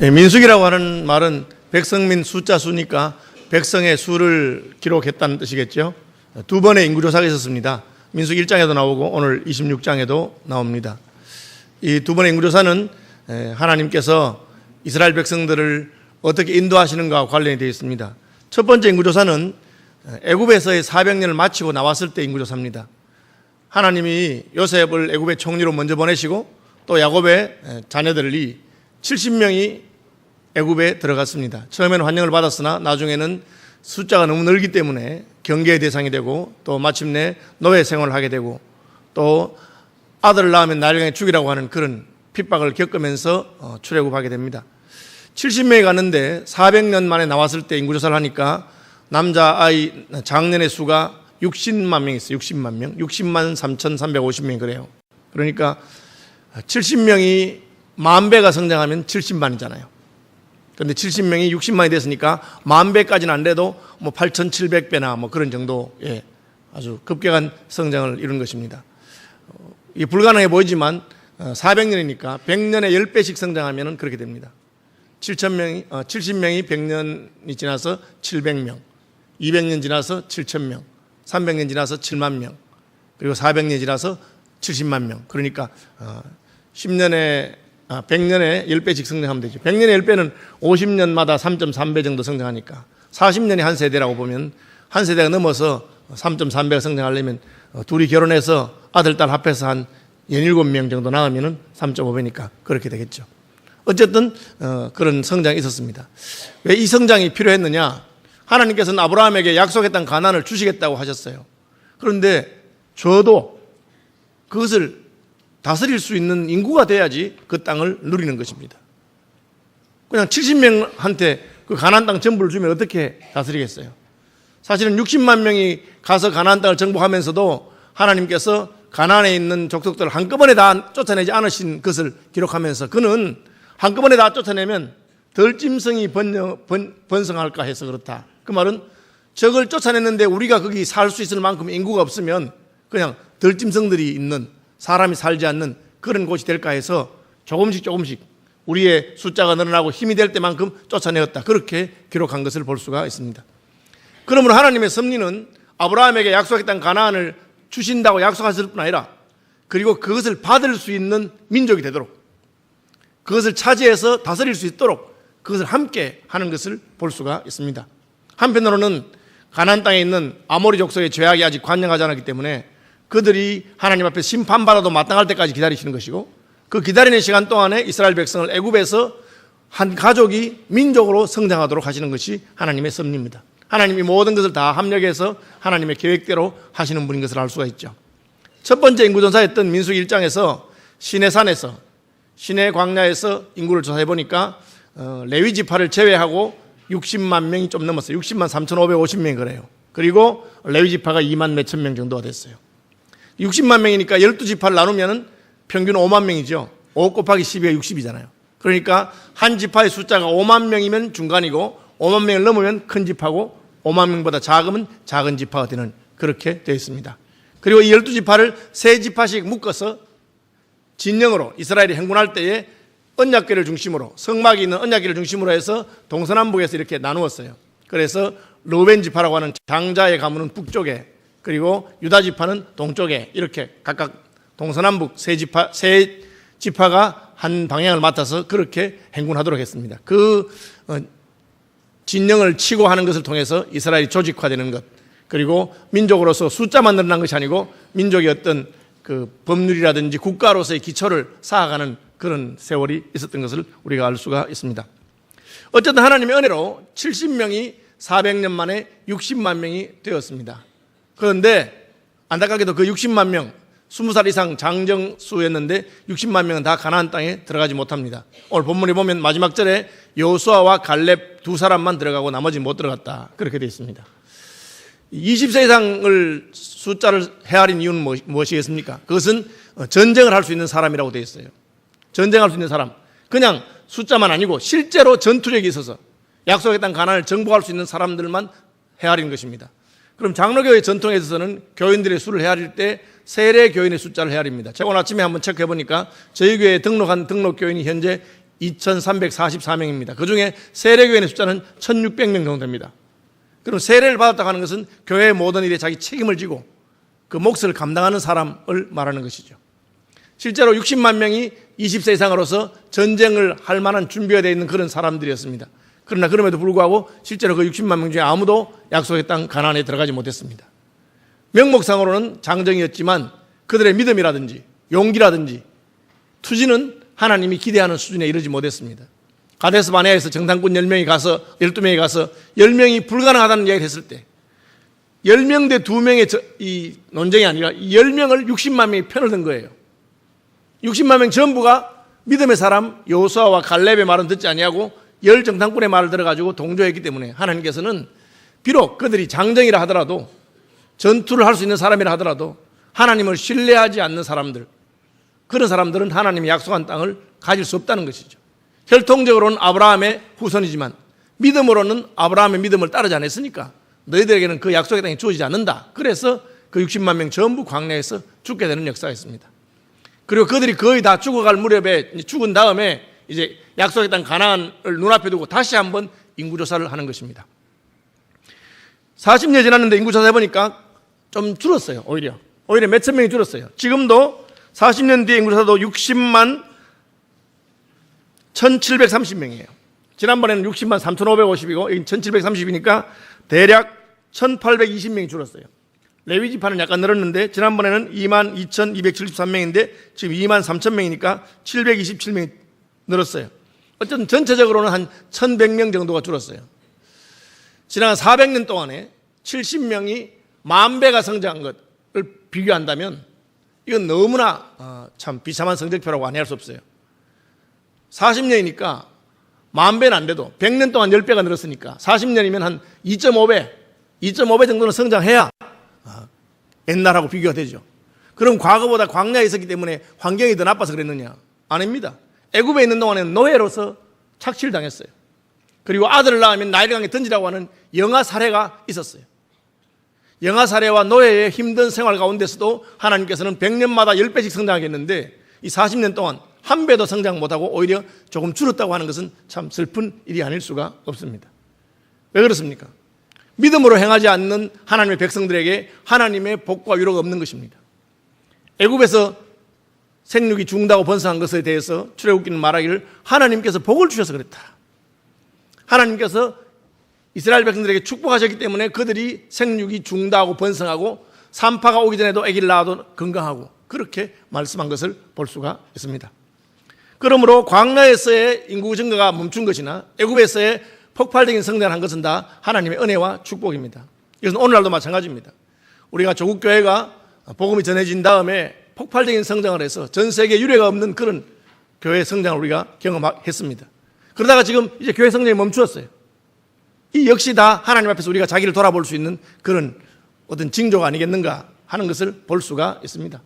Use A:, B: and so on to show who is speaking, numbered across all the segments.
A: 민수기라고 하는 말은 백성민 숫자 수니까 백성의 수를 기록했다는 뜻이겠죠. 두 번의 인구조사가 있었습니다. 민수기 1장에도 나오고 오늘 26장에도 나옵니다. 이 두 번의 인구조사는 하나님께서 이스라엘 백성들을 어떻게 인도하시는가와 관련이 되어 있습니다. 첫 번째 인구조사는 애굽에서의 400년을 마치고 나왔을 때 인구조사입니다. 하나님이 요셉을 애굽의 총리로 먼저 보내시고 또 야곱의 자녀들이 70명이 애굽에 들어갔습니다. 처음에는 환영을 받았으나 나중에는 숫자가 너무 늘기 때문에 경계의 대상이 되고 또 마침내 노예 생활을 하게 되고 또 아들을 낳으면 나일강에 죽이라고 하는 그런 핍박을 겪으면서 출애굽하게 됩니다. 70명이 갔는데 400년 만에 나왔을 때 인구조사를 하니까 남자아이 장년의 수가 60만 명 있어요. 60만 명. 60만 3,350명이 그래요. 그러니까 70명이 10,000배가 성장하면 70만이잖아요. 그런데 70명이 60만이 됐으니까 10,000배까지는 안 돼도 뭐 8,700배나 뭐 그런 정도의 아주 급격한 성장을 이룬 것입니다. 이게 불가능해 보이지만 400년이니까 100년에 10배씩 성장하면 그렇게 됩니다. 70명이 100년이 지나서 700명, 200년 지나서 7,000명, 300년 지나서 7만 명, 그리고 400년 지나서 70만 명. 그러니까 100년에 10배씩 성장하면 되죠. 100년에 10배는 50년마다 3.3배 정도 성장하니까 40년이 한 세대라고 보면 한 세대가 넘어서 3.3배가 성장하려면 둘이 결혼해서 아들, 딸 합해서 한 17명 정도 낳으면 3.5배니까 그렇게 되겠죠. 어쨌든 그런 성장이 있었습니다. 왜 이 성장이 필요했느냐? 하나님께서는 아브라함에게 약속했던 가나안을 주시겠다고 하셨어요. 그런데 저도 그것을 다스릴 수 있는 인구가 돼야지 그 땅을 누리는 것입니다. 그냥 70명한테 그 가나안 땅 전부를 주면 어떻게 다스리겠어요? 사실은 60만 명이 가서 가나안 땅을 정복하면서도 하나님께서 가나안에 있는 족속들을 한꺼번에 다 쫓아내지 않으신 것을 기록하면서 그는 한꺼번에 다 쫓아내면 덜짐승이 번성할까 해서 그렇다. 그 말은 적을 쫓아냈는데 우리가 거기 살 수 있을 만큼 인구가 없으면 그냥 덜짐승들이 있는 사람이 살지 않는 그런 곳이 될까 해서 조금씩 우리의 숫자가 늘어나고 힘이 될 때만큼 쫓아내었다. 그렇게 기록한 것을 볼 수가 있습니다. 그러므로 하나님의 섭리는 아브라함에게 약속했던 가나안을 주신다고 약속하실 뿐 아니라 그리고 그것을 받을 수 있는 민족이 되도록 그것을 차지해서 다스릴 수 있도록 그것을 함께 하는 것을 볼 수가 있습니다. 한편으로는 가나안 땅에 있는 아모리 족속의 죄악이 아직 관영하지 않았기 때문에 그들이 하나님 앞에 심판받아도 마땅할 때까지 기다리시는 것이고 그 기다리는 시간 동안에 이스라엘 백성을 애굽에서 한 가족이 민족으로 성장하도록 하시는 것이 하나님의 섭리입니다. 하나님이 모든 것을 다 합력해서 하나님의 계획대로 하시는 분인 것을 알 수가 있죠. 첫 번째 인구조사였던 민수기 1장에서 시내산에서 시내 광야에서 인구를 조사해 보니까 레위 지파를 제외하고 60만 명이 좀 넘었어요. 60만 3,550명이 그래요. 그리고 레위 지파가 2만 몇천 명 정도가 됐어요. 60만 명이니까 12지파를 나누면 평균 5만 명이죠. 5 곱하기 12가 60이잖아요. 그러니까 한 지파의 숫자가 5만 명이면 중간이고 5만 명을 넘으면 큰 지파고 5만 명보다 작으면 작은 지파가 되는 그렇게 되어 있습니다. 그리고 이 12지파를 세 지파씩 묶어서 진영으로 이스라엘이 행군할 때에 언약궤를 중심으로 성막이 있는 언약궤를 중심으로 해서 동서남북에서 이렇게 나누었어요. 그래서 르우벤 지파라고 하는 장자의 가문은 북쪽에 그리고 유다 지파는 동쪽에 이렇게 각각 동서남북 세 지파가 한 방향을 맡아서 그렇게 행군하도록 했습니다. 그 진영을 치고 하는 것을 통해서 이스라엘이 조직화되는 것 그리고 민족으로서 숫자만 늘어난 것이 아니고 민족의 어떤 그 법률이라든지 국가로서의 기초를 쌓아가는 그런 세월이 있었던 것을 우리가 알 수가 있습니다. 어쨌든 하나님의 은혜로 70명이 400년 만에 60만 명이 되었습니다. 그런데 안타깝게도 그 60만 명 20살 이상 장정수였는데 60만 명은 다 가나안 땅에 들어가지 못합니다. 오늘 본문에 보면 마지막 절에 여호수아와 갈렙 두 사람만 들어가고 나머지 못 들어갔다. 그렇게 되어 있습니다. 20세 이상을 숫자를 헤아린 이유는 무엇이겠습니까? 그것은 전쟁을 할 수 있는 사람이라고 되어 있어요. 전쟁할 수 있는 사람. 그냥 숫자만 아니고 실제로 전투력이 있어서 약속했던 가나안을 정복할 수 있는 사람들만 헤아린 것입니다. 그럼 장로교회 전통에 있어서는 교인들의 수를 헤아릴 때 세례 교인의 숫자를 헤아립니다. 제가 오늘 아침에 한번 체크해 보니까 저희 교회에 등록한 등록 교인이 현재 2,344명입니다. 그중에 세례교인의 숫자는 1,600명 정도 됩니다. 그럼 세례를 받았다고 하는 것은 교회의 모든 일에 자기 책임을 지고 그 몫을 감당하는 사람을 말하는 것이죠. 실제로 60만 명이 20세 이상으로서 전쟁을 할 만한 준비가 되어 있는 그런 사람들이었습니다. 그러나 그럼에도 불구하고 실제로 그 60만 명 중에 아무도 약속의 땅 가나안에 들어가지 못했습니다. 명목상으로는 장정이었지만 그들의 믿음이라든지 용기라든지 투지는 하나님이 기대하는 수준에 이르지 못했습니다. 가데스 바네아에서 정탐꾼 12명이 가서 10명이 불가능하다는 이야기를 했을 때 10명 대 2명의 이 논쟁이 아니라 10명을 60만 명이 편을 든 거예요. 60만 명 전부가 믿음의 사람 여호수아와 갈렙의 말은 듣지 아니하고 열 정탐꾼의 말을 들어가지고 동조했기 때문에 하나님께서는 비록 그들이 장정이라 하더라도 전투를 할 수 있는 사람이라 하더라도 하나님을 신뢰하지 않는 사람들, 그런 사람들은 하나님이 약속한 땅을 가질 수 없다는 것이죠. 혈통적으로는 아브라함의 후손이지만 믿음으로는 아브라함의 믿음을 따르지 않았으니까 너희들에게는 그 약속의 땅이 주어지지 않는다. 그래서 그 60만 명 전부 광야에서 죽게 되는 역사가 있습니다. 그리고 그들이 거의 다 죽어갈 무렵에 죽은 다음에 이제 약속의 땅 가나안을 눈앞에 두고 다시 한번 인구조사를 하는 것입니다. 40년 지났는데 인구조사 해보니까 좀 줄었어요. 오히려 몇천 명이 줄었어요. 지금도 40년 뒤에 인구조사도 60만 1730명이에요. 지난번에는 60만 3550이고 여기 1730이니까 대략 1820명이 줄었어요. 레위 지파는 약간 늘었는데 지난번에는 2만 2273명인데 지금 2만 3000명이니까 727명이 늘었어요. 어쨌든 전체적으로는 한 1100명 정도가 줄었어요. 지난 400년 동안에 70명이 10,000배가 성장한 것을 비교한다면 이건 너무나 참 비참한 성적표라고 아니할 수 없어요. 40년이니까 10,000배는 안 돼도 100년 동안 10배가 늘었으니까 40년이면 한 2.5배 정도는 성장해야 옛날하고 비교가 되죠. 그럼 과거보다 광야에 있었기 때문에 환경이 더 나빠서 그랬느냐? 아닙니다. 애굽에 있는 동안에는 노예로서 착취를 당했어요. 그리고 아들을 낳으면 나일강에 던지라고 하는 영아 사례가 있었어요. 영아 사례와 노예의 힘든 생활 가운데서도 하나님께서는 100년마다 10배씩 성장하겠는데 이 40년 동안 한 배도 성장 못하고 오히려 조금 줄었다고 하는 것은 참 슬픈 일이 아닐 수가 없습니다. 왜 그렇습니까? 믿음으로 행하지 않는 하나님의 백성들에게 하나님의 복과 위로가 없는 것입니다. 애굽에서 생육이 죽는다고 번성한 것에 대해서 출애굽기는 말하기를 하나님께서 복을 주셔서 그랬다. 하나님께서 이스라엘 백성들에게 축복하셨기 때문에 그들이 생육이 죽는다고 번성하고 산파가 오기 전에도 아기를 낳아도 건강하고 그렇게 말씀한 것을 볼 수가 있습니다. 그러므로 광야에서의 인구 증가가 멈춘 것이나 애굽에서의 폭발적인 성장을 한 것은 다 하나님의 은혜와 축복입니다. 이것은 오늘날도 마찬가지입니다. 우리가 조국 교회가 복음이 전해진 다음에 폭발적인 성장을 해서 전 세계 유례가 없는 그런 교회 성장을 우리가 경험했습니다. 그러다가 지금 이제 교회 성장이 멈추었어요. 이 역시 다 하나님 앞에서 우리가 자기를 돌아볼 수 있는 그런 어떤 징조가 아니겠는가 하는 것을 볼 수가 있습니다.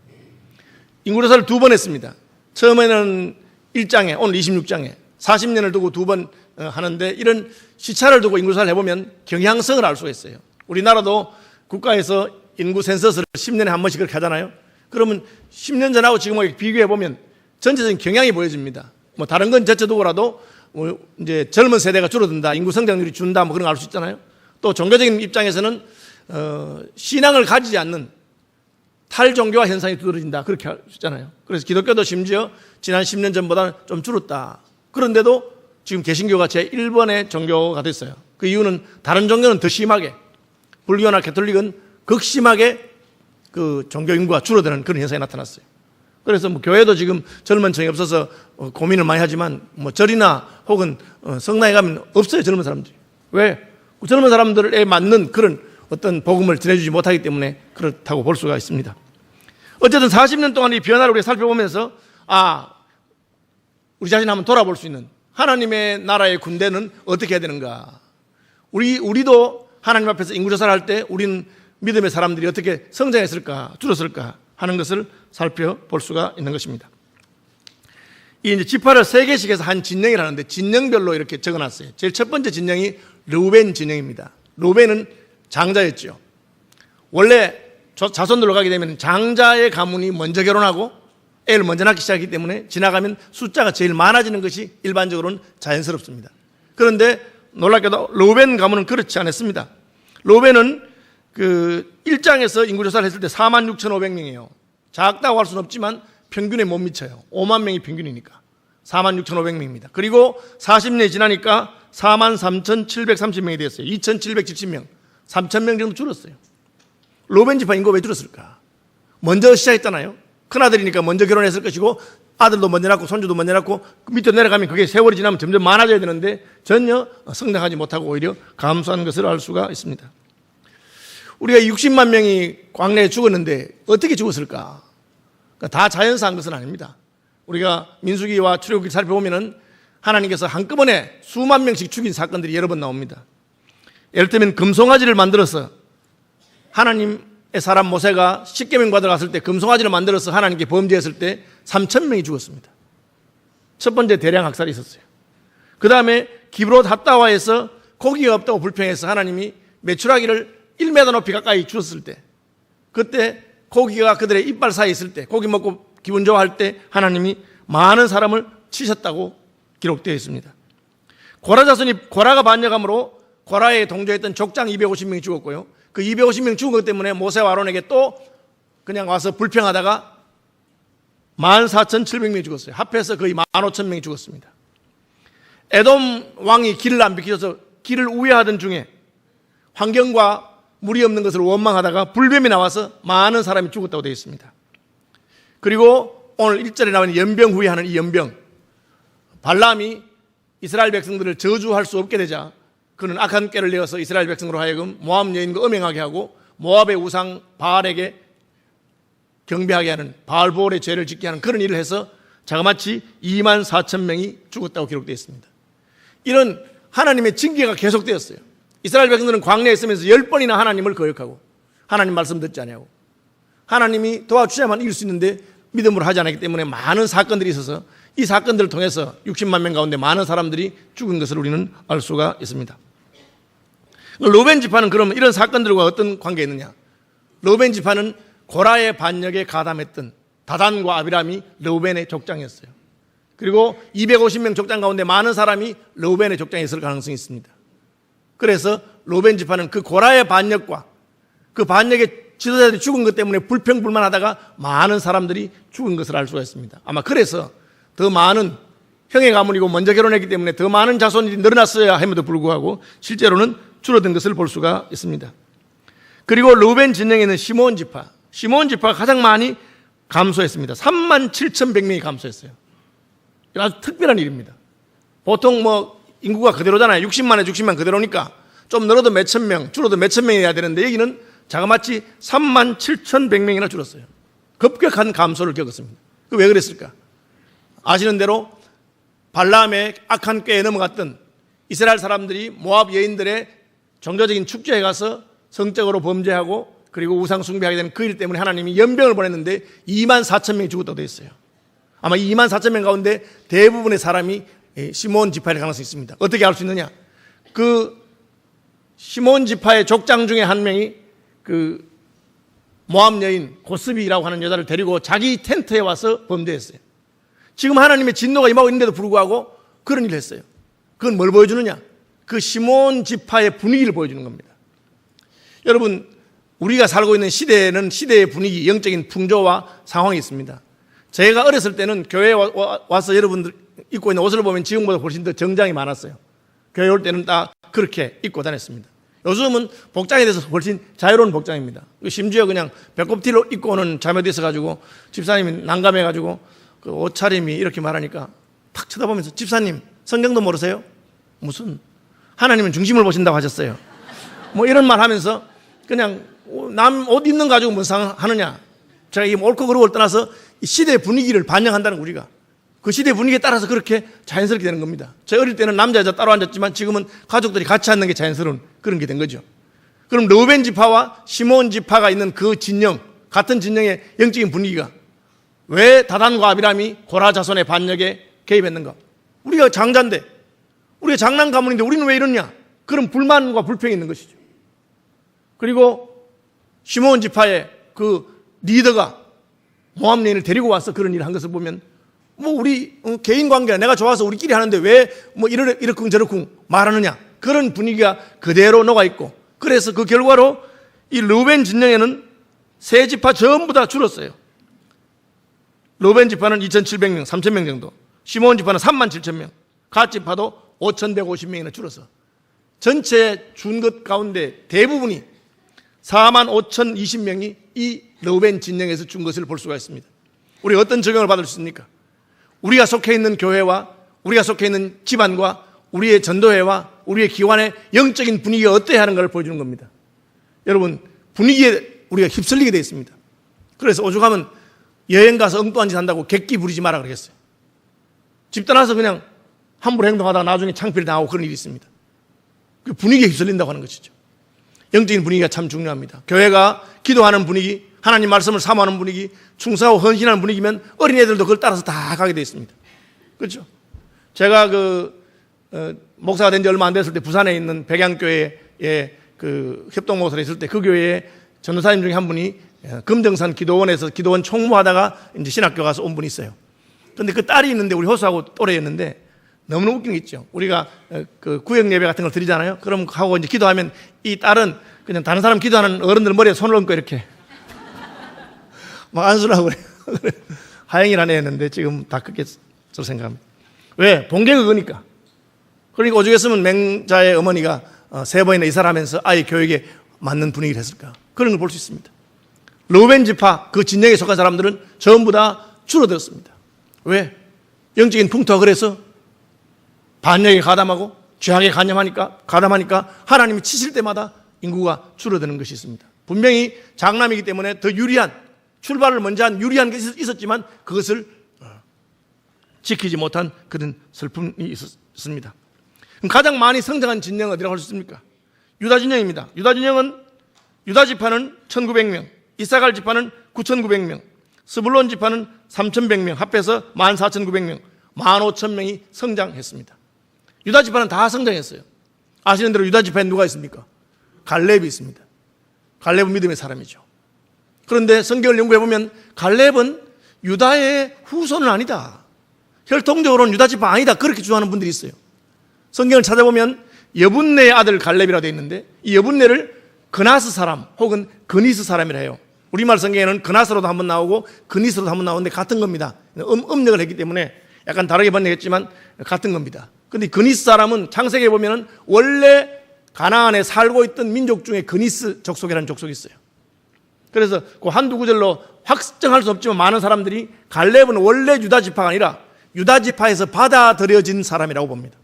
A: 인구조사를 2번 했습니다. 처음에는 1장에 오늘 26장에 40년을 두고 2번 하는데 이런 시차를 두고 인구조사를 해보면 경향성을 알 수가 있어요. 우리나라도 국가에서 인구 센서스를 10년에 한 번씩 그렇게 하잖아요. 그러면 10년 전하고 지금하고 비교해보면 전체적인 경향이 보여집니다. 뭐 다른 건 제쳐두고라도 이제 젊은 세대가 줄어든다, 인구 성장률이 준다, 뭐 그런 거 알 수 있잖아요. 또 종교적인 입장에서는 신앙을 가지지 않는 탈종교화 현상이 두드러진다, 그렇게 할 수 있잖아요. 그래서 기독교도 심지어 지난 10년 전보다는 좀 줄었다. 그런데도 지금 개신교가 제1번의 종교가 됐어요. 그 이유는 다른 종교는 더 심하게, 불교나 가톨릭은 극심하게 그 종교 인구가 줄어드는 그런 현상이 나타났어요. 그래서 뭐 교회도 지금 젊은 층이 없어서 고민을 많이 하지만 뭐 절이나 혹은 성당에 가면 없어요, 젊은 사람들이. 왜? 젊은 사람들에 맞는 그런 어떤 복음을 전해주지 못하기 때문에 그렇다고 볼 수가 있습니다. 어쨌든 40년 동안 이 변화를 우리가 살펴보면서 우리 자신 한번 돌아볼 수 있는 하나님의 나라의 군대는 어떻게 해야 되는가. 우리도 하나님 앞에서 인구조사를 할 때 우리는 믿음의 사람들이 어떻게 성장했을까, 줄었을까 하는 것을 살펴볼 수가 있는 것입니다. 이 이제 지파를 3개씩 해서 한 진영이라 하는데 진영별로 이렇게 적어놨어요. 제일 첫 번째 진영이 르우벤 진영입니다. 르우벤은 장자였죠. 원래 자손들로 가게 되면 장자의 가문이 먼저 결혼하고 애를 먼저 낳기 시작하기 때문에 지나가면 숫자가 제일 많아지는 것이 일반적으로는 자연스럽습니다. 그런데 놀랍게도 로벤 가문은 그렇지 않았습니다. 로벤은 그 1장에서 인구조사를 했을 때 46,500명이에요. 작다고 할 수는 없지만 평균에 못 미쳐요. 5만 명이 평균이니까 46,500명입니다. 그리고 40년이 지나니까 43,730명이 됐어요. 2,770명, 3,000명 정도 줄었어요. 로벤 지파 인구가 왜 줄었을까? 먼저 시작했잖아요. 큰아들이니까 먼저 결혼했을 것이고 아들도 먼저 낳고 손주도 먼저 낳고 밑으로 내려가면 그게 세월이 지나면 점점 많아져야 되는데 전혀 성장하지 못하고 오히려 감소하는 것을 알 수가 있습니다. 우리가 60만 명이 광야에 죽었는데 어떻게 죽었을까? 그러니까 다 자연사한 것은 아닙니다. 우리가 민수기와 출애굽기 살펴보면은 하나님께서 한꺼번에 수만 명씩 죽인 사건들이 여러 번 나옵니다. 예를 들면 금송아지를 만들어서 하나님의 사람 모세가 십계명 받으러 갔을 때 금송아지를 만들어서 하나님께 범죄했을 때 3,000명이 죽었습니다. 첫 번째 대량 학살이 있었어요. 그 다음에 기브롯 핫다와에서 고기가 없다고 불평해서 하나님이 메추라기를 1m 높이 가까이 주었을 때, 그때 고기가 그들의 이빨 사이에 있을 때, 고기 먹고 기분 좋아할 때 하나님이 많은 사람을 치셨다고 기록되어 있습니다. 고라 자손이 고라가 반역함으로 고라에 동조했던 족장 250명이 죽었고요. 그 250명 죽은 것 때문에 모세와 아론에게 또 그냥 와서 불평하다가 14,700명이 죽었어요. 합해서 거의 15,000명이 죽었습니다. 에돔 왕이 길을 안 비켜서 길을 우회하던 중에 환경과 물이 없는 것을 원망하다가 불뱀이 나와서 많은 사람이 죽었다고 되어 있습니다. 그리고 오늘 1절에 나오는 연병 후에 하는 이 연병, 발람이 이스라엘 백성들을 저주할 수 없게 되자 그는 악한 꾀를 내어서 이스라엘 백성으로 하여금 모압 여인과 음행하게 하고 모압의 우상 바알에게 경배하게 하는 바알보올의 죄를 짓게 하는 그런 일을 해서 자그마치 24,000명이 죽었다고 기록되어 있습니다. 이런 하나님의 징계가 계속되었어요. 이스라엘 백성들은 광야에 있으면서 10번이나 하나님을 거역하고 하나님 말씀 듣지 않냐고, 하나님이 도와주셔야만 이길 수 있는데 믿음으로 하지 않았기 때문에 많은 사건들이 있어서 이 사건들을 통해서 60만 명 가운데 많은 사람들이 죽은 것을 우리는 알 수가 있습니다. 로벤 지파는 그러면 이런 사건들과 어떤 관계가 있느냐? 로벤 지파는 고라의 반역에 가담했던 다단과 아비람이 로벤의 족장이었어요. 그리고 250명 족장 가운데 많은 사람이 로벤의 족장에 있을 가능성이 있습니다. 그래서 로벤 지파는 그 고라의 반역과 그 반역의 지도자들이 죽은 것 때문에 불평불만하다가 많은 사람들이 죽은 것을 알 수가 있습니다. 아마 그래서 더 많은 형의 가문이고 먼저 결혼했기 때문에 더 많은 자손이 늘어났어야 함에도 불구하고 실제로는 줄어든 것을 볼 수가 있습니다. 그리고 루벤 진영에는 시므온 지파가 가장 많이 감소했습니다. 37,100명이 감소했어요. 아주 특별한 일입니다. 보통 인구가 그대로잖아요. 60만에 60만 그대로니까 좀 늘어도 몇천 명, 줄어도 몇천 명이 돼야 되는데 여기는 자그마치 37,100명이나 줄었어요. 급격한 감소를 겪었습니다. 그 왜 그랬을까? 아시는 대로 발람의 악한 꾀에 넘어갔던 이스라엘 사람들이 모압 여인들의 종교적인 축제에 가서 성적으로 범죄하고 그리고 우상 숭배하게 되는 그 일 때문에 하나님이 연병을 보냈는데 24,000명이 죽었다고 되어 있어요. 아마 24,000명 가운데 대부분의 사람이 시므온 지파일 가능성이 있습니다. 어떻게 알 수 있느냐? 그 시므온 지파의 족장 중에 한 명이 그 모압 여인 고스비라고 하는 여자를 데리고 자기 텐트에 와서 범죄했어요. 지금 하나님의 진노가 임하고 있는데도 불구하고 그런 일을 했어요. 그건 뭘 보여주느냐? 그 시므온 지파의 분위기를 보여주는 겁니다. 여러분, 우리가 살고 있는 시대에는 시대의 분위기, 영적인 풍조와 상황이 있습니다. 제가 어렸을 때는 교회에 와서 여러분들 입고 있는 옷을 보면 지금보다 훨씬 더 정장이 많았어요. 교회 올 때는 딱 그렇게 입고 다녔습니다. 요즘은 복장에 대해서 훨씬 자유로운 복장입니다. 심지어 그냥 배꼽티를 입고 오는 자매도 있어가지고 집사님이 난감해가지고 그 옷차림이 이렇게 말하니까 탁 쳐다보면서 집사님 성경도 모르세요? 무슨 하나님은 중심을 보신다고 하셨어요. 이런 말 하면서 그냥 남 옷 입는 가지고 뭔 상하느냐. 제가 이 옳고 그르고를 떠나서 이 시대의 분위기를 반영한다는 우리가 그 시대 분위기에 따라서 그렇게 자연스럽게 되는 겁니다. 제 어릴 때는 남자 여자 따로 앉았지만 지금은 가족들이 같이 앉는 게 자연스러운 그런 게 된 거죠. 그럼 르우벤 지파와 시므온 지파가 있는 그 진영, 같은 진영의 영적인 분위기가 왜 다단과 아비람이 고라 자손의 반역에 개입했는가? 우리가 장자인데, 우리가 장남 가문인데 우리는 왜 이러냐? 그런 불만과 불평이 있는 것이죠. 그리고 시므온 지파의 그 리더가 모함 여인을 데리고 와서 그런 일을 한 것을 보면 뭐 우리 개인 관계야 내가 좋아서 우리끼리 하는데 왜 뭐 이러쿵 저러쿵 말하느냐 그런 분위기가 그대로 녹아 있고 그래서 그 결과로 이 르우벤 진영에는 세 지파 전부 다 줄었어요. 르우벤 지파는 2,700명, 3,000명 정도. 시몬 지파는 37,000명. 갓 지파도 5,150명이나 줄어서 전체 준 것 가운데 대부분이 45,020명이 이 르우벤 진영에서 준 것을 볼 수가 있습니다. 우리 어떤 적용을 받을 수 있습니까? 우리가 속해 있는 교회와 우리가 속해 있는 집안과 우리의 전도회와 우리의 기관의 영적인 분위기가 어떠해야 하는 걸 보여주는 겁니다. 여러분 분위기에 우리가 휩쓸리게 되어 있습니다. 그래서 오죽하면 여행 가서 엉뚱한 짓 한다고 객기 부리지 마라 그러겠어요. 집 떠나서 그냥 함부로 행동하다가 나중에 창피를 당하고 그런 일이 있습니다. 그 분위기에 휩쓸린다고 하는 것이죠. 영적인 분위기가 참 중요합니다. 교회가 기도하는 분위기, 하나님 말씀을 사모하는 분위기, 충성하고 헌신하는 분위기면 어린애들도 그걸 따라서 다 가게 되어 있습니다. 그렇죠? 제가 목사가 된 지 얼마 안 됐을 때 부산에 있는 백양교회에 협동 목사로 있을 때 그 교회에 전도사님 중에 한 분이 금정산 기도원에서 기도원 총무하다가 이제 신학교 가서 온 분이 있어요. 그런데 그 딸이 있는데 우리 호수하고 또래였는데 너무너무 웃긴 게 있죠. 우리가 그 구역 예배 같은 걸 드리잖아요. 그럼 하고 이제 기도하면 이 딸은 그냥 다른 사람 기도하는 어른들 머리에 손을 얹고 이렇게 막 안수라고 그래요. 하영이라는 애였는데 지금 다 크겠을 생각합니다. 왜? 본계가 그거니까. 그러니까 오죽했으면 맹자의 어머니가 3번이나 이사하면서 아이 교육에 맞는 분위기를 했을까. 그런 걸 볼 수 있습니다. 르우벤 지파 그 진영에 속한 사람들은 전부 다 줄어들었습니다. 왜? 영적인 풍토가 그래서 반역에 가담하고 죄악에 가담하니까 하나님이 치실 때마다 인구가 줄어드는 것이 있습니다. 분명히 장남이기 때문에 더 유리한 출발을 먼저 한 유리한 것이 있었지만 그것을 지키지 못한 그런 슬픔이 있었습니다. 가장 많이 성장한 진영은 어디라고 할 수 있습니까? 유다 진영입니다. 유다 지파는 1,900명, 이사갈 지파는 9,900명, 스불론 지파는 3,100명, 합해서 14,900명, 15,000명이 성장했습니다. 유다 지파는 다 성장했어요. 아시는 대로 유다 지파에 누가 있습니까? 갈렙이 있습니다. 갈렙은 믿음의 사람이죠. 그런데 성경을 연구해 보면 갈렙은 유다의 후손은 아니다. 혈통적으로는 유다 지파 아니다. 그렇게 주장하는 분들이 있어요. 성경을 찾아보면 여분네의 아들 갈렙이라고 되어 있는데 이 여분네를 그나스 사람 혹은 그니스 사람이라 해요. 우리말 성경에는 그나스로도 한번 나오고 그니스로도 한번 나오는데 같은 겁니다. 음력을 했기 때문에 약간 다르게 번역했지만 같은 겁니다. 그런데 그니스 사람은 창세기에 보면 원래 가나안에 살고 있던 민족 중에 그니스 족속이라는 족속이 있어요. 그래서 그 한두 구절로 확정할 수 없지만 많은 사람들이 갈렙은 원래 유다 지파가 아니라 유다 지파에서 받아들여진 사람이라고 봅니다.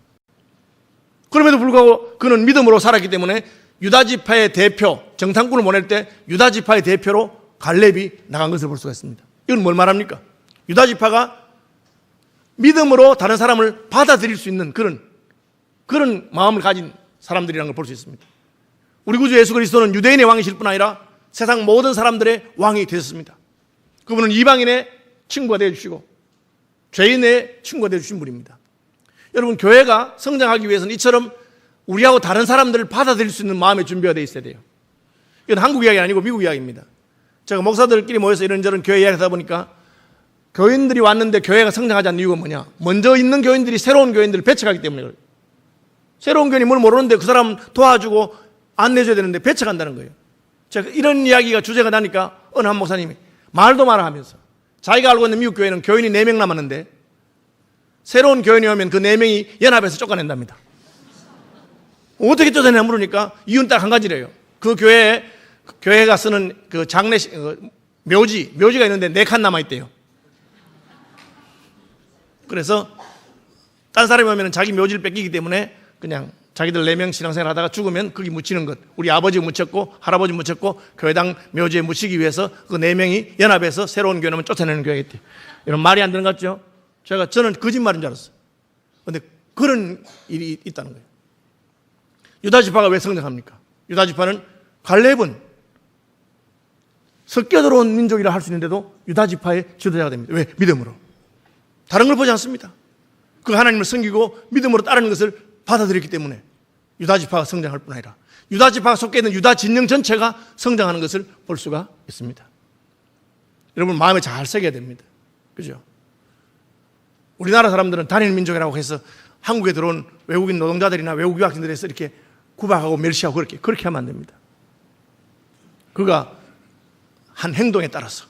A: 그럼에도 불구하고 그는 믿음으로 살았기 때문에 유다 지파의 대표, 정탐꾼을 보낼 때 유다 지파의 대표로 갈렙이 나간 것을 볼 수가 있습니다. 이건 뭘 말합니까? 유다 지파가 믿음으로 다른 사람을 받아들일 수 있는 그런 마음을 가진 사람들이라는 걸 볼 수 있습니다. 우리 구주 예수 그리스도는 유대인의 왕이실 뿐 아니라 세상 모든 사람들의 왕이 되셨습니다. 그분은 이방인의 친구가 되어주시고 죄인의 친구가 되어주신 분입니다. 여러분 교회가 성장하기 위해서는 이처럼 우리하고 다른 사람들을 받아들일 수 있는 마음의 준비가 되어 있어야 돼요. 이건 한국 이야기 아니고 미국 이야기입니다. 제가 목사들끼리 모여서 이런저런 교회 이야기하다 보니까 교인들이 왔는데 교회가 성장하지 않는 이유가 뭐냐? 먼저 있는 교인들이 새로운 교인들을 배척하기 때문에 그래요. 새로운 교인이 뭘 모르는데 그 사람 도와주고 안내줘야 되는데 배척한다는 거예요. 제가 이런 이야기가 주제가 나니까 어느 한 목사님이 말도 마라 하면서 자기가 알고 있는 미국 교회는 교인이 4명 남았는데 새로운 교인이 오면 그 4명이 연합해서 쫓아낸답니다. 어떻게 쫓아내냐 물으니까 이유는 딱 한 가지래요. 그 교회가 쓰는 그 장례식, 묘지가 있는데 4칸 남아있대요. 그래서 딴 사람이 오면 자기 묘지를 뺏기기 때문에 그냥 자기들 4명 신앙생활 하다가 죽으면 거기 묻히는 것. 우리 아버지 묻혔고 할아버지 묻혔고 교회당 묘지에 묻히기 위해서 그 4명이 연합해서 새로운 교회는 쫓아내는 교회가 있대요. 이런 말이 안 되는 것 같죠? 저는 거짓말인 줄 알았어요. 그런데 그런 일이 있다는 거예요. 유다 지파가 왜 성장합니까? 유다 지파는 갈렙은 섞여 들어온 민족이라 할 수 있는데도 유다 지파의 지도자가 됩니다. 왜? 믿음으로. 다른 걸 보지 않습니다. 그 하나님을 섬기고 믿음으로 따르는 것을 받아들였기 때문에 유다 지파가 성장할 뿐 아니라 유다 지파가 속해 있는 유다 진영 전체가 성장하는 것을 볼 수가 있습니다. 여러분 마음에 잘 새겨야 됩니다. 그죠? 우리나라 사람들은 단일 민족이라고 해서 한국에 들어온 외국인 노동자들이나 외국 유학생들에서 이렇게 구박하고 멸시하고 그렇게 하면 안 됩니다. 그가 한 행동에 따라서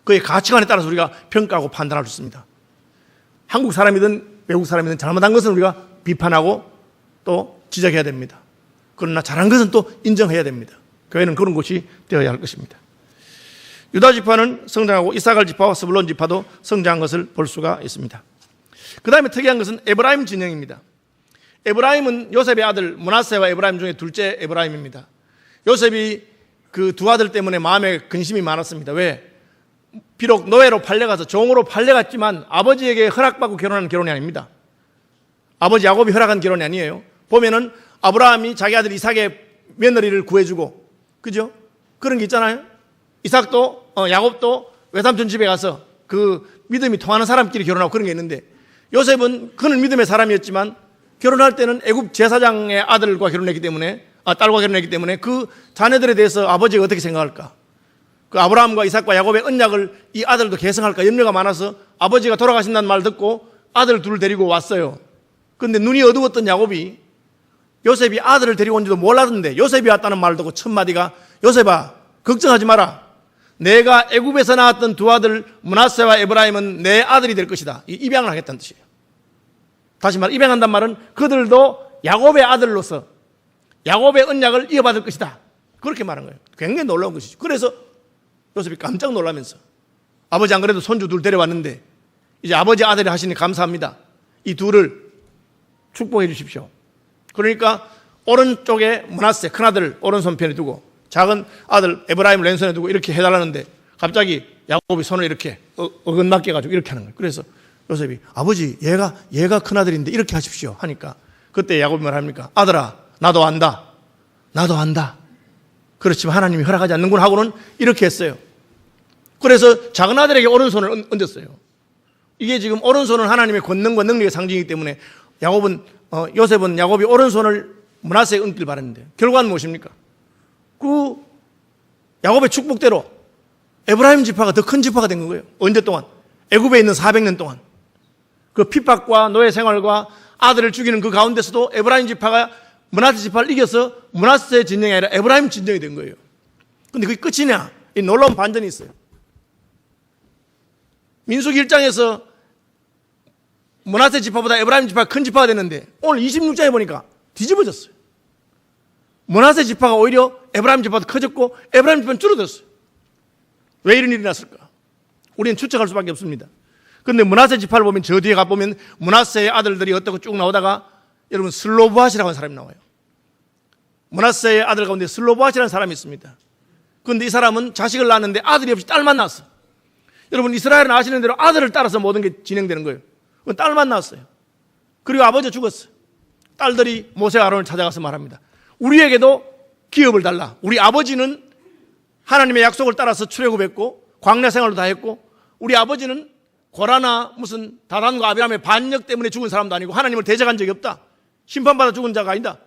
A: 그의 가치관에 따라서 우리가 평가하고 판단할 수 있습니다. 한국 사람이든 외국 사람이든 잘못한 것은 우리가 비판하고 또 지적해야 됩니다. 그러나 잘한 것은 또 인정해야 됩니다. 교회는 그런 곳이 되어야 할 것입니다. 유다 지파는 성장하고 이사갈 지파와 스불론 지파도 성장한 것을 볼 수가 있습니다. 그 다음에 특이한 것은 에브라임 진영입니다. 에브라임은 요셉의 아들 므낫세와 에브라임 중에 둘째 에브라임입니다. 요셉이 그 두 아들 때문에 마음에 근심이 많았습니다. 왜? 비록 노예로 팔려가서 종으로 팔려갔지만 아버지에게 허락받고 결혼한 결혼이 아닙니다. 아버지 야곱이 허락한 결혼이 아니에요. 보면은 아브라함이 자기 아들 이삭의 며느리를 구해주고, 그죠? 그런 게 있잖아요. 이삭도 야곱도 외삼촌 집에 가서 그 믿음이 통하는 사람끼리 결혼하고 그런 게 있는데, 요셉은 그는 믿음의 사람이었지만 결혼할 때는 애굽 제사장의 아들과 결혼했기 때문에 딸과 결혼했기 때문에 그 자녀들에 대해서 아버지가 어떻게 생각할까? 그 아브라함과 이삭과 야곱의 언약을 이 아들도 계승할까 염려가 많아서 아버지가 돌아가신다는 말 듣고 아들 둘을 데리고 왔어요. 그런데 눈이 어두웠던 야곱이 요셉이 아들을 데리고 온지도 몰랐는데 요셉이 왔다는 말을 듣고 첫 마디가 요셉아 걱정하지 마라. 내가 애굽에서 낳았던 두 아들 므낫세와 에브라임은 내 아들이 될 것이다. 입양을 하겠다는 뜻이에요. 다시 말해 입양한다는 말은 그들도 야곱의 아들로서 야곱의 언약을 이어받을 것이다. 그렇게 말한 거예요. 굉장히 놀라운 것이죠. 그래서 요셉이 깜짝 놀라면서 아버지 안 그래도 손주 둘 데려왔는데 이제 아버지 아들이 하시니 감사합니다. 이 둘을 축복해 주십시오. 그러니까 오른쪽에 므낫세 큰아들 오른손편에 두고 작은 아들 에브라임을 왼손에 두고 이렇게 해달라는데 갑자기 야곱이 손을 이렇게 어긋맞게 가지고 이렇게 하는 거예요. 그래서 요셉이 아버지 얘가 큰아들인데 이렇게 하십시오 하니까 그때 야곱이 말합니까? 아들아 나도 안다. 그렇지만 하나님이 허락하지 않는구나 하고는 이렇게 했어요. 그래서 작은 아들에게 오른손을 얹었어요. 이게 지금 오른손은 하나님의 권능과 능력의 상징이기 때문에 요셉은 야곱이 오른손을 므낫세에 얹길 바랐는데 결과는 무엇입니까? 그 야곱의 축복대로 에브라임 지파가 더 큰 지파가 된 거예요. 언제 동안? 애굽에 있는 400년 동안. 그 핍박과 노예 생활과 아들을 죽이는 그 가운데서도 에브라임 지파가 므낫세 지파를 이겨서 므낫세 진영이 아니라 에브라임 진영이 된 거예요. 근데 그게 끝이냐? 이 놀라운 반전이 있어요. 민수기 1장에서 므낫세 지파보다 에브라임 지파가 큰 지파가 됐는데 오늘 26장에 보니까 뒤집어졌어요. 므낫세 지파가 오히려 에브라임 지파도 커졌고 에브라임 지파는 줄어들었어요. 왜 이런 일이 났을까? 우리는 추측할 수밖에 없습니다. 그런데 므낫세 지파를 보면 저 뒤에 가보면 므낫세의 아들들이 어떻게 쭉 나오다가 여러분 슬로보앗이라고 하는 사람이 나와요. 므낫세의 아들 가운데 슬로보앗이라는 사람이 있습니다. 그런데 이 사람은 자식을 낳았는데 아들이 없이 딸만 낳았어. 여러분 이스라엘은 아시는 대로 아들을 따라서 모든 게 진행되는 거예요. 딸만 낳았어요. 그리고 아버지가 죽었어요. 딸들이 모세와 아론을 찾아가서 말합니다. 우리에게도 기업을 달라. 우리 아버지는 하나님의 약속을 따라서 출애굽했고 광야 생활도 다 했고 우리 아버지는 고라나 무슨 다단과 아비람의 반역 때문에 죽은 사람도 아니고 하나님을 대적한 적이 없다. 심판받아 죽은 자가 아니다.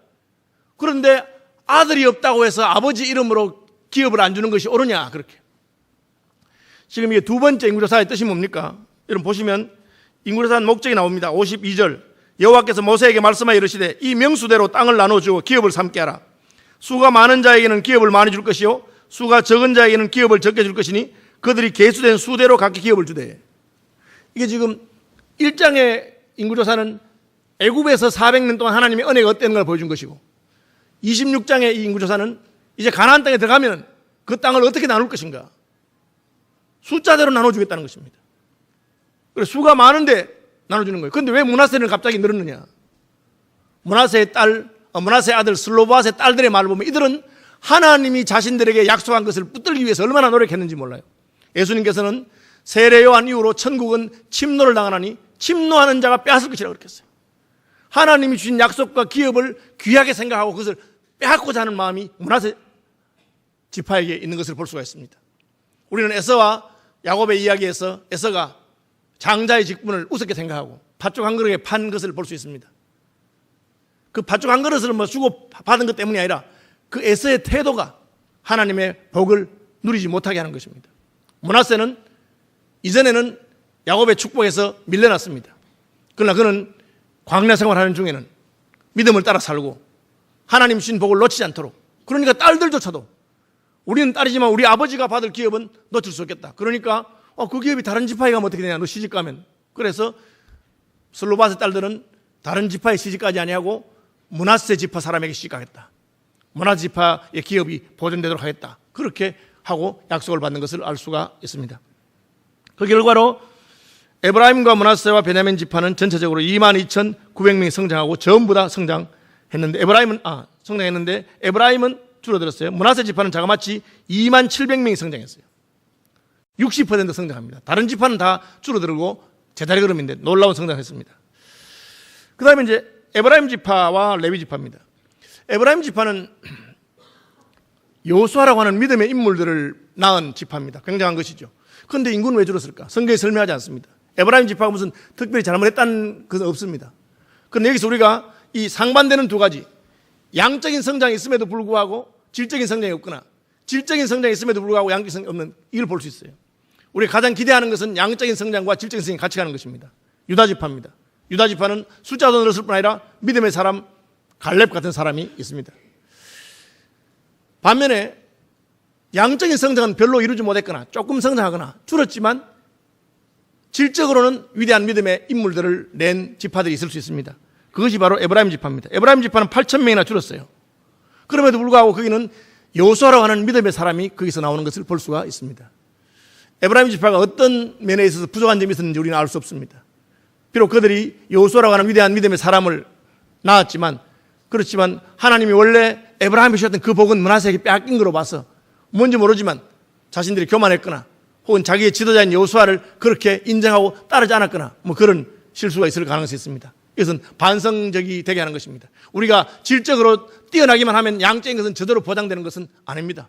A: 그런데 아들이 없다고 해서 아버지 이름으로 기업을 안 주는 것이 옳으냐 그렇게. 지금 이게 두 번째 인구조사의 뜻이 뭡니까? 여러분 보시면 인구조사는 목적이 나옵니다. 52절 여호와께서 모세에게 말씀하여 이르시되 이 명수대로 땅을 나눠주어 기업을 삼게 하라. 수가 많은 자에게는 기업을 많이 줄 것이요 수가 적은 자에게는 기업을 적게 줄 것이니 그들이 계수된 수대로 각기 기업을 주되. 이게 지금 1장의 인구조사는 애굽에서 400년 동안 하나님의 은혜가 어땠는 걸 보여준 것이고 26장의 이 인구조사는 이제 가나안 땅에 들어가면 그 땅을 어떻게 나눌 것인가 숫자대로 나눠주겠다는 것입니다. 그래서 수가 많은데 나눠주는 거예요. 그런데 왜 므낫세는 갑자기 늘었느냐? 므낫세의 아들 슬로보앗의 딸들의 말을 보면 이들은 하나님이 자신들에게 약속한 것을 붙들기 위해서 얼마나 노력했는지 몰라요. 예수님께서는 세례 요한 이후로 천국은 침노를 당하나니 침노하는 자가 빼앗을 것이라고 그랬어요. 하나님이 주신 약속과 기업을 귀하게 생각하고 그것을 빼앗고자 하는 마음이 므낫세 지파에게 있는 것을 볼 수가 있습니다. 우리는 에서와 야곱의 이야기에서 에서가 장자의 직분을 우습게 생각하고 팥죽 한 그릇에 판 것을 볼 수 있습니다. 그 팥죽 한 그릇을 주고 받은 것 때문이 아니라 그 에서의 태도가 하나님의 복을 누리지 못하게 하는 것입니다. 므낫세는 이전에는 야곱의 축복에서 밀려났습니다. 그러나 그는 광야 생활하는 중에는 믿음을 따라 살고 하나님 주신 복을 놓치지 않도록, 그러니까 딸들조차도 우리는 딸이지만 우리 아버지가 받을 기업은 놓칠 수 없겠다. 그러니까 그 기업이 다른 지파에 가면 어떻게 되냐, 너 시집 가면. 그래서 슬로바스 딸들은 다른 지파에 시집까지 아니하고 므낫세 지파 사람에게 시집가겠다. 므낫세 지파의 기업이 보존되도록 하겠다. 그렇게 하고 약속을 받는 것을 알 수가 있습니다. 그 결과로 에브라임과 므낫세와 베냐민 지파는 전체적으로 22,900명이 성장하고 전부 다 성장했는데 성장했는데 에브라임은 줄어들었어요. 므낫세 지파는 자그마치 27,000명이 성장했어요. 60% 성장합니다. 다른 지파는 다 줄어들고 제자리 걸음인데 놀라운 성장했습니다. 그 다음에 이제 에브라임 지파와 레위 지파입니다. 에브라임 지파는 여호수아라고 하는 믿음의 인물들을 낳은 지파입니다. 굉장한 것이죠. 그런데 인구는 왜 줄었을까? 성경에 설명하지 않습니다. 에브라임 지파가 무슨 특별히 잘못했다는 것은 없습니다. 그런데 여기서 우리가 이 상반되는 두 가지, 양적인 성장이 있음에도 불구하고 질적인 성장이 없거나 질적인 성장이 있음에도 불구하고 양적인 성장이 없는, 이걸 볼 수 있어요. 우리가 가장 기대하는 것은 양적인 성장과 질적인 성장이 같이 가는 것입니다. 유다 지파입니다. 유다 지파는 숫자도 늘었을 뿐 아니라 믿음의 사람 갈렙 같은 사람이 있습니다. 반면에 양적인 성장은 별로 이루지 못했거나 조금 성장하거나 줄었지만 질적으로는 위대한 믿음의 인물들을 낸 지파들이 있을 수 있습니다. 그것이 바로 에브라임 지파입니다. 에브라임 지파는 8,000명이나 줄었어요. 그럼에도 불구하고 거기는 여호수아라고 하는 믿음의 사람이 거기서 나오는 것을 볼 수가 있습니다. 에브라임 지파가 어떤 면에 있어서 부족한 점이 있었는지 우리는 알 수 없습니다. 비록 그들이 여호수아라고 하는 위대한 믿음의 사람을 낳았지만, 그렇지만 하나님이 원래 에브라임이 주셨던 그 복은 므낫세에게 빼앗긴 거로 봐서 뭔지 모르지만 자신들이 교만했거나 혹은 자기의 지도자인 여호수아를 그렇게 인정하고 따르지 않았거나 그런 실수가 있을 가능성이 있습니다. 이것은 반성적이 되게 하는 것입니다. 우리가 질적으로 뛰어나기만 하면 양적인 것은 제대로 보장되는 것은 아닙니다.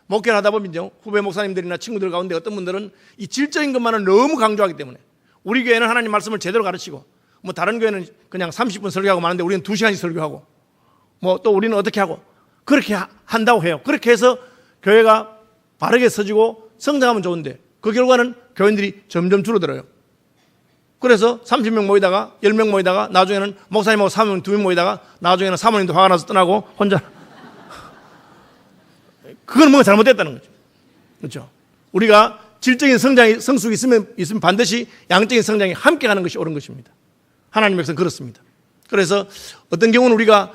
A: 목회를 하다 보면요, 후배 목사님들이나 친구들 가운데 어떤 분들은 이 질적인 것만을 너무 강조하기 때문에 우리 교회는 하나님 말씀을 제대로 가르치고 다른 교회는 그냥 30분 설교하고 마는데 우리는 2시간씩 설교하고 또 우리는 어떻게 하고 그렇게 한다고 해요. 그렇게 해서 교회가 바르게 서지고 성장하면 좋은데 그 결과는 교인들이 점점 줄어들어요. 그래서 30명 모이다가 10명 모이다가 나중에는 목사님하고 사모님 2명 모이다가 나중에는 사모님도 화가 나서 떠나고 혼자. 그건 뭔가 잘못됐다는 거죠. 그렇죠? 우리가 질적인 성숙이 있으면 반드시 양적인 성장이 함께 가는 것이 옳은 것입니다. 하나님의 백성은 그렇습니다. 그래서 어떤 경우는 우리가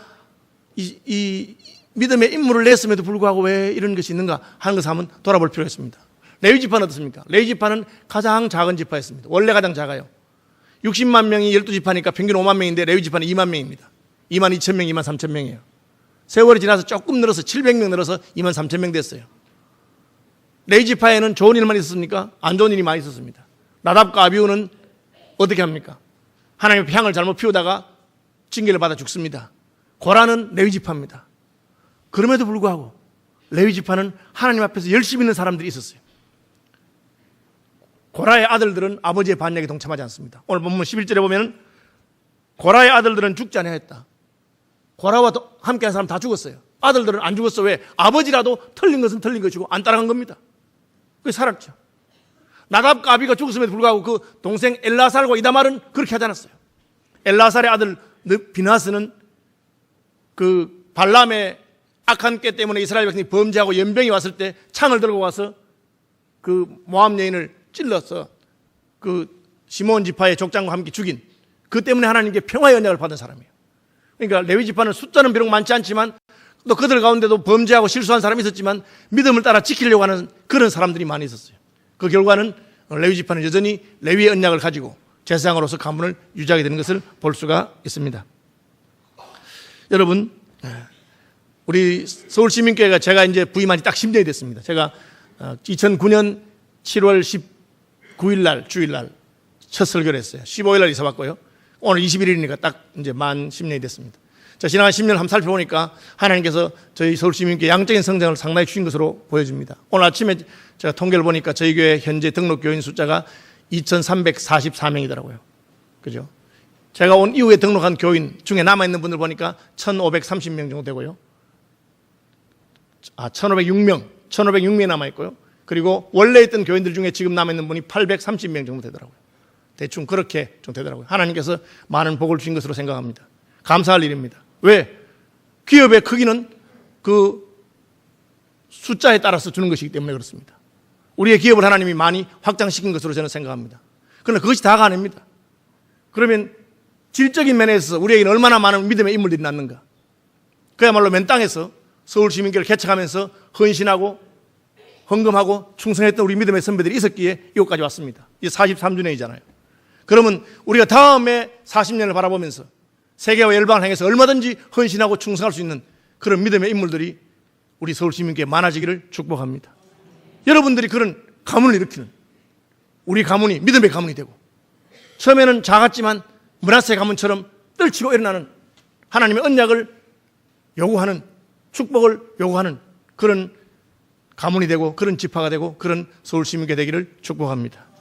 A: 이 믿음의 인물을 냈음에도 불구하고 왜 이런 것이 있는가 하는 것을 한번 돌아볼 필요가 있습니다. 레위 지파는 어떻습니까? 레위 지파는 가장 작은 지파였습니다. 원래 가장 작아요. 60만 명이 12지파니까 평균 5만 명인데 레위 지파는 2만 명입니다. 2만 2천 명, 2만 3천 명이에요. 세월이 지나서 조금 늘어서 700명 늘어서 2만 3천 명 됐어요. 레위 지파에는 좋은 일만 있었습니까? 안 좋은 일이 많이 있었습니다. 나답과 아비후는 어떻게 합니까? 하나님의 향을 잘못 피우다가 징계를 받아 죽습니다. 고라는 레위 지파입니다. 그럼에도 불구하고 레위 지파는 하나님 앞에서 열심히 있는 사람들이 있었어요. 고라의 아들들은 아버지의 반역에 동참하지 않습니다. 오늘 본문 11절에 보면 고라의 아들들은 죽지 아니하였다. 고라와 함께한 사람 다 죽었어요. 아들들은 안 죽었어. 왜? 아버지라도 틀린 것은 틀린 것이고 안 따라간 겁니다. 그래서 살았죠. 나답과 아비가 죽었음에도 불구하고 그 동생 엘라살과 이다말은 그렇게 하지 않았어요. 엘라살의 아들 비나스는 그 발람의 악한 꾀 때문에 이스라엘 백성이 범죄하고 연병이 왔을 때 창을 들고 와서 그 모압 여인을 찔러서 그 시몬 지파의 족장과 함께 죽인, 그 때문에 하나님께 평화의 언약을 받은 사람이에요. 그러니까 레위 지파는 숫자는 비록 많지 않지만 또 그들 가운데도 범죄하고 실수한 사람이 있었지만 믿음을 따라 지키려고 하는 그런 사람들이 많이 있었어요. 그 결과는 레위 지파는 여전히 레위의 언약을 가지고 제사장으로서 가문을 유지하게 되는 것을 볼 수가 있습니다. 여러분, 우리 서울시민교회가 제가 이제 부임한 지 딱 10년이 됐습니다. 제가 2009년 7월 19일 날 주일날 첫 설교를 했어요. 15일 날 이사 왔고요. 오늘 21일이니까 딱 이제 만 10년이 됐습니다. 자, 지난 10년 한번 살펴보니까 하나님께서 저희 서울시민교회 양적인 성장을 상당히 주신 것으로 보여집니다. 오늘 아침에 제가 통계를 보니까 저희 교회 현재 등록 교인 숫자가 2,344명이더라고요. 그죠? 제가 온 이후에 등록한 교인 중에 남아있는 분들 보니까 1,530명 정도 되고요. 1,506명이 남아있고요. 그리고 원래 있던 교인들 중에 지금 남아있는 분이 830명 정도 되더라고요. 대충 그렇게 좀 되더라고요. 하나님께서 많은 복을 주신 것으로 생각합니다. 감사할 일입니다. 왜? 기업의 크기는 그 숫자에 따라서 주는 것이기 때문에 그렇습니다. 우리의 기업을 하나님이 많이 확장시킨 것으로 저는 생각합니다. 그러나 그것이 다가 아닙니다. 그러면 질적인 면에 있어서 우리에게는 얼마나 많은 믿음의 인물들이 났는가. 그야말로 맨 땅에서 서울 시민교회를 개척하면서 헌신하고 헌금하고 충성했던 우리 믿음의 선배들이 있었기에 이곳까지 왔습니다. 이제 43주년이잖아요. 그러면 우리가 다음에 40년을 바라보면서 세계와 열방을 향해서 얼마든지 헌신하고 충성할 수 있는 그런 믿음의 인물들이 우리 서울 시민교회에 많아지기를 축복합니다. 여러분들이 그런 가문을 일으키는 우리 가문이 믿음의 가문이 되고 처음에는 작았지만 므낫세 가문처럼 떨치고 일어나는 하나님의 언약을 요구하는 축복을 요구하는 그런 가문이 되고 그런 지파가 되고 그런 서울 시민교회 되기를 축복합니다.